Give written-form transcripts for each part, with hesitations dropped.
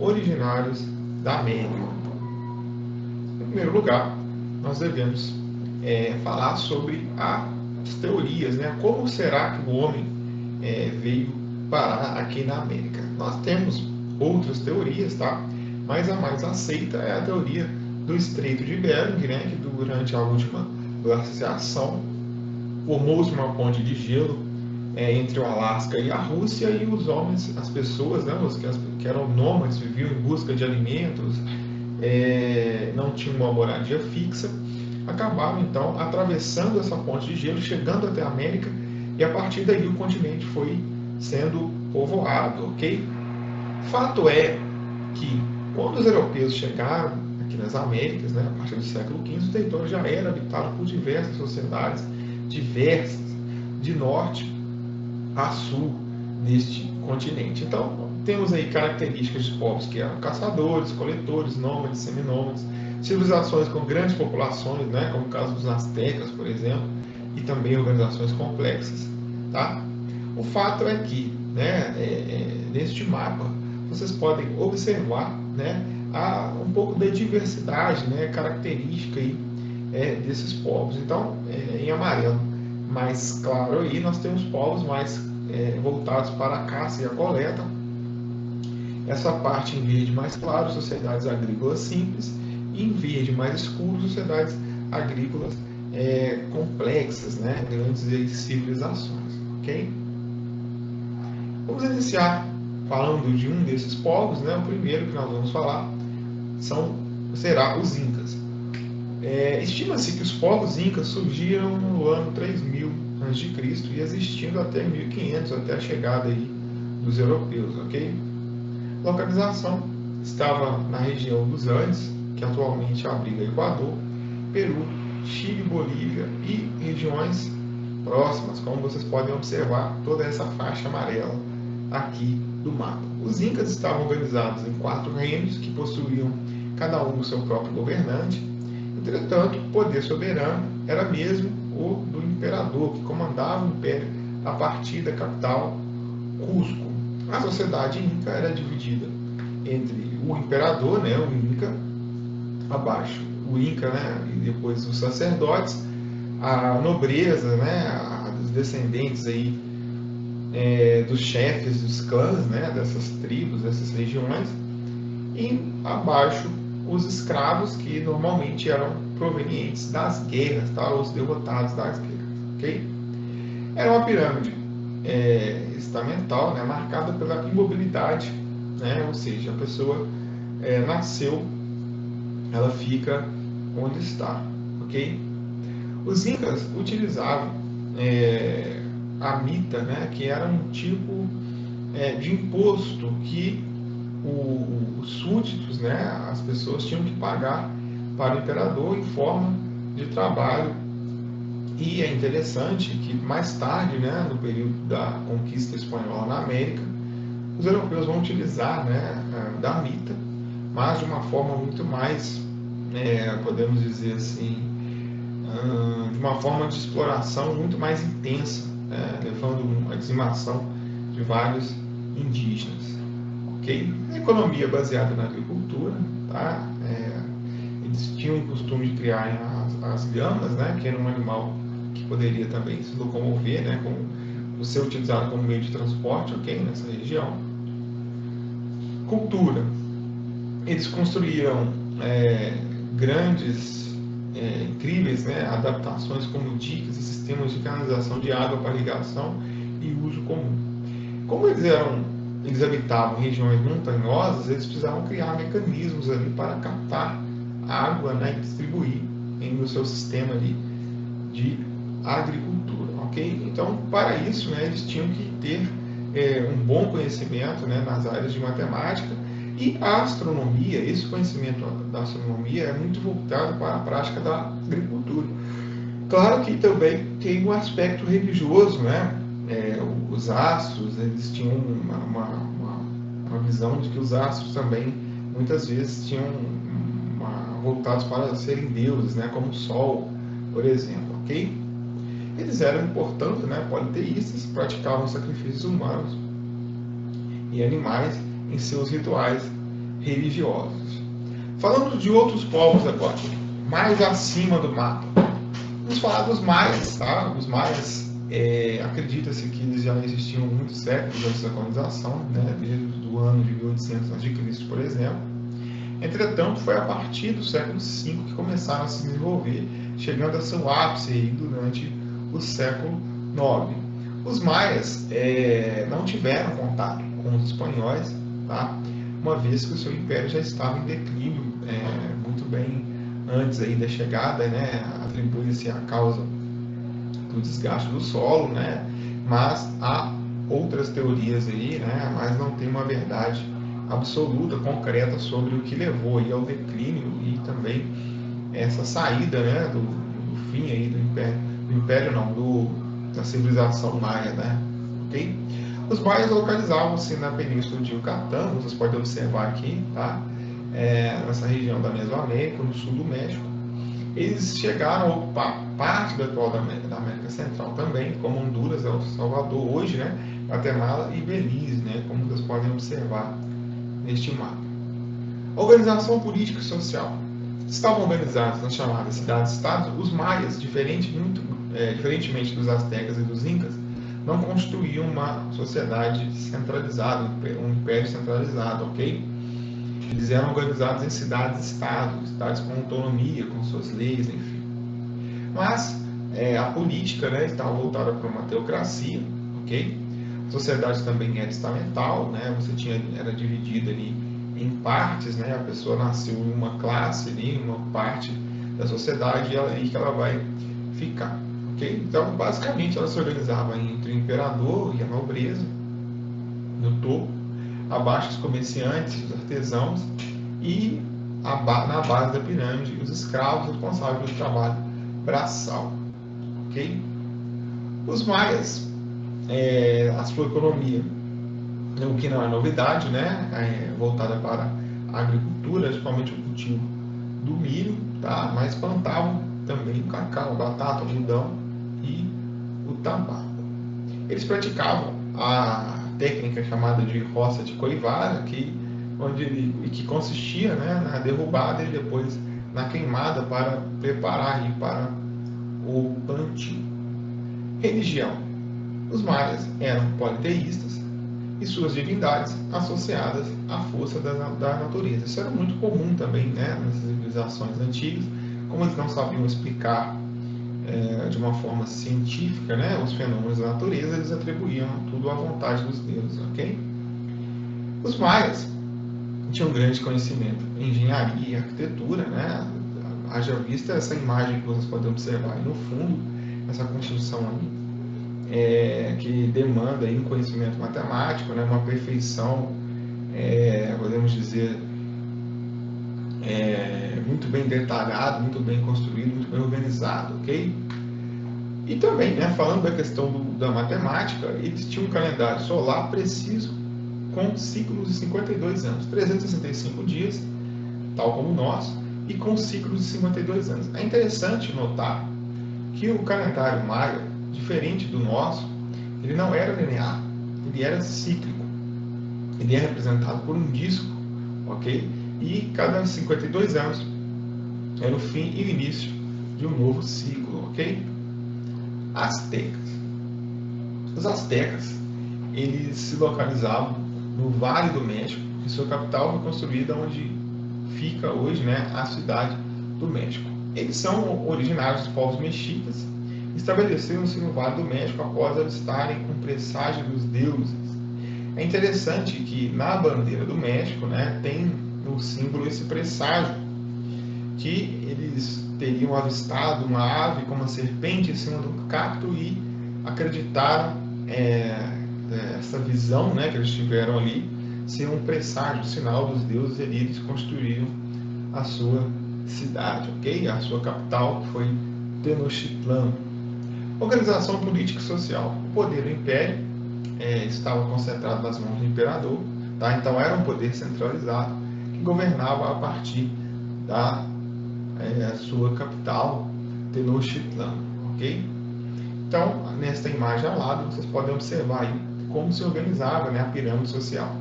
originários da América. Em primeiro lugar, nós devemos falar sobre as teorias, né? Como será que o homem veio parar aqui na América? Nós temos outras teorias, tá? Mas a mais aceita é a teoria do Estreito de Bering, né? Que durante a última glaciação formou-se uma ponte de gelo entre o Alasca e a Rússia, e os homens, as pessoas, né, que eram nômades, viviam em busca de alimentos, não tinham uma moradia fixa, acabaram então atravessando essa ponte de gelo, chegando até a América, e a partir daí o continente foi sendo povoado, ok? Fato é que quando os europeus chegaram aqui nas Américas, né, a partir do século XV, o território já era habitado por diversas sociedades, diversas, de norte a sul neste continente. Então, temos aí características de povos que eram caçadores, coletores, nômades, seminômades, civilizações com grandes populações, né, como o caso dos astecas, por exemplo, e também organizações complexas. Tá? O fato é que, né, neste mapa, vocês podem observar, né, um pouco da diversidade, né, característica aí, desses povos. Então, em amarelo mais claro aí, nós temos povos mais voltados para a caça e a coleta. Essa parte em verde mais claro, sociedades agrícolas simples, e em verde mais escuro, sociedades agrícolas complexas, né? Grandes civilizações. Ok? Vamos iniciar falando de um desses povos, né? O primeiro que nós vamos falar será os Incas. Estima-se que os povos incas surgiram no ano 3000 a.C. e existindo até 1500, até a chegada aí dos europeus, ok? A localização estava na região dos Andes, que atualmente abriga Equador, Peru, Chile, Bolívia e regiões próximas, como vocês podem observar, toda essa faixa amarela aqui do mapa. Os incas estavam organizados em 4 reinos que possuíam cada um o seu próprio governante. Entretanto, o poder soberano era mesmo o do imperador, que comandava o império a partir da capital, Cusco. A sociedade inca era dividida entre o imperador, né, o Inca, abaixo o Inca, né, e depois os sacerdotes, a nobreza, né, os descendentes aí, dos chefes dos clãs, né, dessas tribos, dessas regiões, e abaixo os escravos, que normalmente eram provenientes das guerras, tá? Os derrotados das guerras, ok? Era uma pirâmide estamental, né? Marcada pela imobilidade, né? Ou seja, a pessoa nasceu, ela fica onde está, ok? Os incas utilizavam a mita, né? Que era um tipo de imposto que os súditos, né, as pessoas tinham que pagar para o imperador em forma de trabalho. E é interessante que mais tarde, né, no período da conquista espanhola na América, os europeus vão utilizar, né, da mita, mas de uma forma muito mais, podemos dizer assim, de uma forma de exploração muito mais intensa, levando à dizimação de vários indígenas. Okay? A economia baseada na agricultura, tá? Eles tinham o costume de criar as gamas, né? Que era um animal que poderia também se locomover, né? Ser utilizado como meio de transporte, ok? Nessa região. Cultura. Eles construíram grandes, incríveis, né? Adaptações como diques e sistemas de canalização de água para irrigação e uso comum. Como eles habitavam regiões montanhosas, eles precisavam criar mecanismos ali para captar água, né, e distribuir no seu sistema ali de agricultura, ok? Então, para isso, né, eles tinham que ter um bom conhecimento, né, nas áreas de matemática e a astronomia. Esse conhecimento da astronomia é muito voltado para a prática da agricultura. Claro que também tem um aspecto religioso, né? Os astros, eles tinham uma visão de que os astros também muitas vezes tinham voltados para serem deuses, né, como o Sol, por exemplo, ok? Eles eram, portanto, né, politeístas, praticavam sacrifícios humanos e animais em seus rituais religiosos. Falando de outros povos agora, mais acima do mapa, vamos falar dos maias, tá? Os maias, acredita-se que eles já existiam muitos séculos antes da colonização, né? Desde o ano de 1800 a.C., por exemplo. Entretanto, foi a partir do século V que começaram a se desenvolver, chegando a seu ápice aí durante o século IX. Os maias não tiveram contato com os espanhóis, tá? Uma vez que o seu império já estava em declínio, muito bem antes aí da chegada, né? Atribui-se a causa do desgaste do solo, né? Mas há outras teorias aí, né? Mas não tem uma verdade absoluta, concreta sobre o que levou aí ao declínio e também essa saída, né? Do fim aí do império não, da civilização maia, né? Ok? Os maias localizavam-se na península de Yucatán, vocês podem observar aqui, tá? Nessa região da Mesoamérica, no sul do México. Eles chegaram a ocupar parte da atual da América Central também, como Honduras, El Salvador, hoje, né? Guatemala e Belize, né? Como vocês podem observar neste mapa. Organização política e social. Estavam organizados nas chamadas cidades-estados. Os maias, diferentemente dos astecas e dos incas, não constituíam uma sociedade centralizada, um império centralizado, ok? Eles eram organizados em cidades-estados, cidades com autonomia, com suas leis, enfim. Mas a política, né, estava voltada para uma teocracia, ok? A sociedade também era estamental, né? Era dividida ali em partes, né? A pessoa nasceu em uma classe ali, uma parte da sociedade, e aí que ela vai ficar, ok? Então, basicamente, ela se organizava entre o imperador e a nobreza, no topo, abaixo os comerciantes, os artesãos, e na base da pirâmide, os escravos responsáveis pelo trabalho braçal, ok? Os maias, a sua economia, o que não é novidade, né? Voltada para a agricultura, principalmente o cultivo do milho, tá? Mas plantavam também o cacau, batata, algodão e o tabaco. Eles praticavam a técnica chamada de roça de coivara, que consistia, né, na derrubada e depois na queimada para preparar para o plantio. Religião. Os maias eram politeístas e suas divindades associadas à força da natureza. Isso era muito comum também, né, nas civilizações antigas. Como eles não sabiam explicar de uma forma científica, né, os fenômenos da natureza, eles atribuíam tudo à vontade dos deuses, ok? Os maias tinham grande conhecimento em engenharia e arquitetura, né? Haja vista essa imagem que vocês podem observar aí no fundo, essa construção aí, que demanda aí um conhecimento matemático, né? Uma perfeição, podemos dizer, muito bem detalhado, muito bem construído, muito bem organizado, ok? E também, né, falando da questão da matemática, eles tinham um calendário solar preciso com ciclos de 52 anos, 365 dias, tal como o nosso, e com ciclos de 52 anos. É interessante notar que o calendário maia, diferente do nosso, ele não era linear, ele era cíclico. Ele é representado por um disco, ok? E cada 52 anos era o fim e o início de um novo ciclo, ok? Astecas. Os astecas, eles se localizavam no Vale do México, e sua capital foi construída onde fica hoje, né, a cidade do México. Eles são originários dos povos mexicas, estabeleceram-se no Vale do México após avistarem com presságio dos deuses. É interessante que na bandeira do México, né, tem no símbolo esse presságio, que eles teriam avistado uma ave com uma serpente em cima do cacto e acreditaram essa visão, né, que eles tiveram ali ser um presságio, um sinal dos deuses, e ali eles construíram a sua cidade, ok? A sua capital, que foi Tenochtitlan. Organização política e social. O poder do império estava concentrado nas mãos do imperador, tá? Então era um poder centralizado que governava a partir da sua capital, Tenochtitlan, ok? Então, nesta imagem ao lado, vocês podem observar aí como se organizava, né, a pirâmide social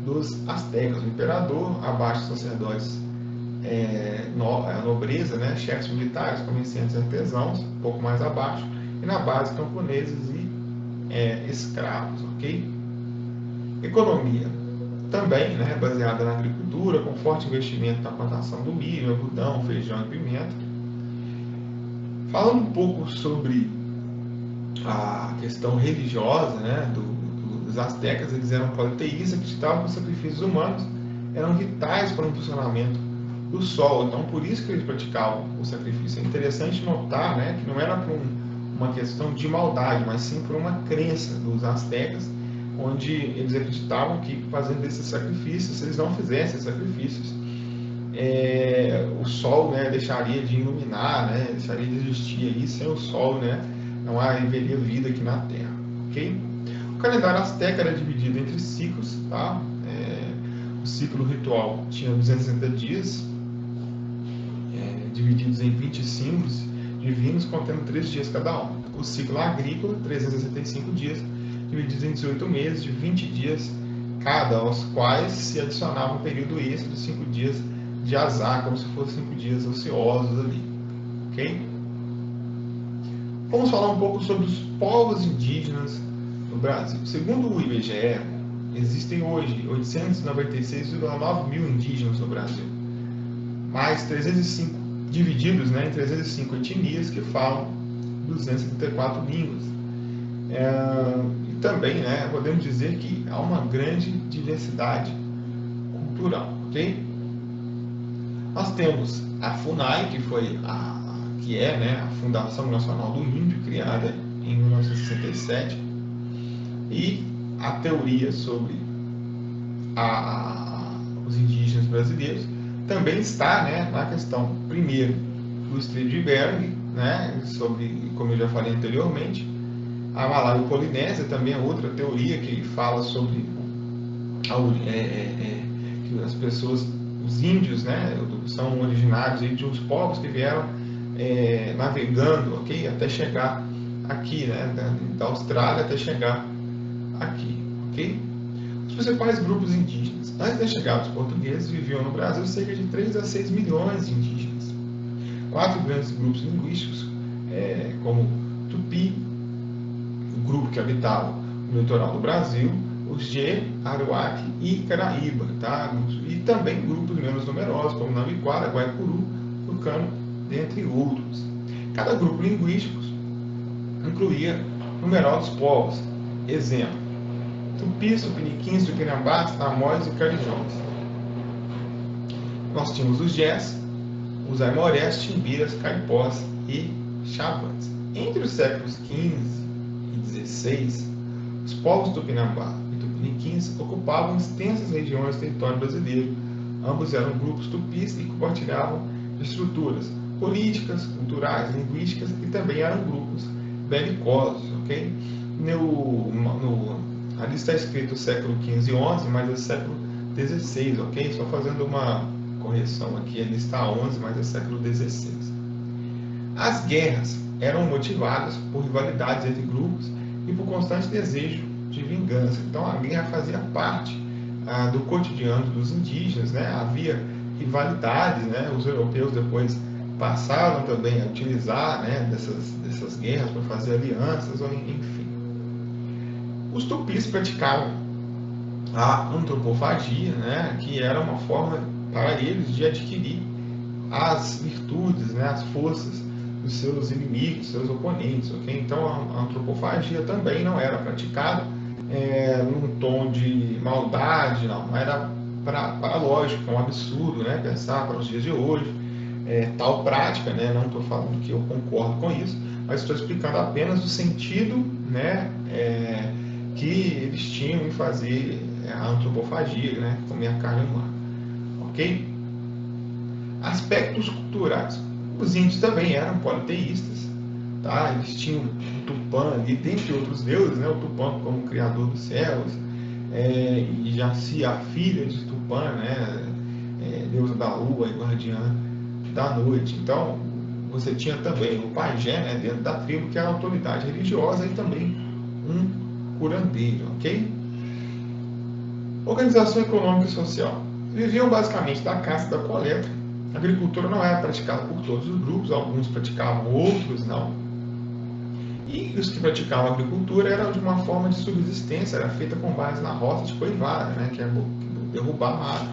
dos astecas, o imperador, abaixo dos sacerdotes, a nobreza, né, chefes militares, comerciantes e artesãos, um pouco mais abaixo, e na base camponeses e escravos, ok? Economia também, né, baseada na agricultura, com forte investimento na plantação do milho, algodão, feijão e pimenta. Falando um pouco sobre a questão religiosa, né, dos astecas, eles eram politeístas, acreditavam que os sacrifícios humanos eram vitais para o funcionamento do sol, então por isso que eles praticavam o sacrifício. É interessante notar, né, que não era por uma questão de maldade, mas sim por uma crença dos astecas, onde eles acreditavam que fazendo esses sacrifícios, se eles não fizessem sacrifícios, o sol, né, deixaria de iluminar, né, deixaria de existir aí, sem o sol, né, não haveria vida aqui na Terra, ok? O calendário asteca era dividido entre ciclos, tá? O ciclo ritual tinha 260 dias, divididos em 20 símbolos divinos, contendo 3 dias cada um. O ciclo agrícola, 365 dias, divididos em 18 meses, de 20 dias cada, aos quais se adicionava um período extra de 5 dias de azar, como se fossem 5 dias ociosos ali. Ok? Vamos falar um pouco sobre os povos indígenas no Brasil. Segundo o IBGE, existem hoje 896,9 mil indígenas no Brasil, mais 305 divididos, né, em 305 etnias que falam 234 línguas. E também, né, podemos dizer que há uma grande diversidade cultural, ok? Nós temos a FUNAI, que é, né, a Fundação Nacional do Índio, criada em 1967, e a teoria sobre os indígenas brasileiros também está, né, na questão, primeiro, do Estreito de Bering, né, sobre, como eu já falei anteriormente, a Malaio-Polinésia também é outra teoria que fala sobre que as pessoas, os índios, né, são originários de uns povos que vieram navegando, ok, até chegar aqui, né, da Austrália até chegar aqui, ok? Os principais grupos indígenas. Antes da chegada dos portugueses, viviam no Brasil cerca de 3 a 6 milhões de indígenas. 4 grandes grupos linguísticos, como Tupi, o grupo que habitava no litoral do Brasil, os Jê, Aruac e Caraíba, tá? E também grupos menos numerosos, como Namiquara, Guaicuru, Tucano, dentre outros. Cada grupo linguístico incluía numerosos povos. Exemplo: Tupis, Tupiniquins, Tupinambás, Amós e Carijós. Nós tínhamos os Jés, os Aimorés, Timbiras, Caipós e Xavãs. Entre os séculos XV e XVI, os povos Tupinambá e Tupiniquins ocupavam extensas regiões do território brasileiro. Ambos eram grupos tupis e compartilhavam estruturas políticas, culturais, linguísticas e também eram grupos belicosos, ok? Ali está escrito século XV e XI, mas é século XVI, ok? Só fazendo uma correção aqui, ali está 11, mas é século XVI. As guerras eram motivadas por rivalidades entre grupos e por constante desejo de vingança. Então a guerra fazia parte do cotidiano dos indígenas, né? Havia rivalidades, né? Os europeus depois passaram também a utilizar, né, dessas guerras para fazer alianças, enfim. Os tupis praticavam a antropofagia, né, que era uma forma para eles de adquirir as virtudes, né, as forças dos seus inimigos, seus oponentes, ok? Então a antropofagia também não era praticada num tom de maldade, não era para lógico, é um absurdo, né, pensar para os dias de hoje tal prática, né, não estou falando que eu concordo com isso, mas estou explicando apenas o sentido, né, que eles tinham em fazer a antropofagia, né, comer a carne humana, ok? Aspectos culturais. Os índios também eram politeístas, tá? Eles tinham o Tupã ali, dentre outros deuses, né? O Tupã como criador dos céus, e Jaci, a filha de Tupã, né? Deusa da lua e guardiã da noite. Então, você tinha também o pajé, né, dentro da tribo, que era a autoridade religiosa, e também um curandeiro, ok? Organização econômica e social. Viviam basicamente da caça e da coleta. A agricultura não era praticada por todos os grupos, alguns praticavam, outros não. E os que praticavam agricultura era de uma forma de subsistência, era feita com base na rota de coivara, né, que é derrubar a mata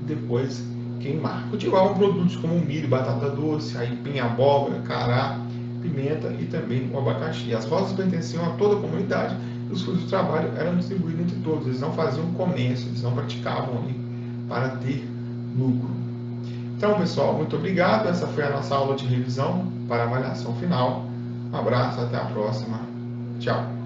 e depois queimar. Cultivavam produtos como milho, batata doce, aipim, abóbora, cará, pimenta e também o abacaxi. As roças pertenciam a toda a comunidade e os frutos do trabalho eram distribuídos entre todos. Eles não faziam comércio, eles não praticavam ali para ter lucro. Então, pessoal, muito obrigado. Essa foi a nossa aula de revisão para avaliação final. Um abraço, até a próxima. Tchau.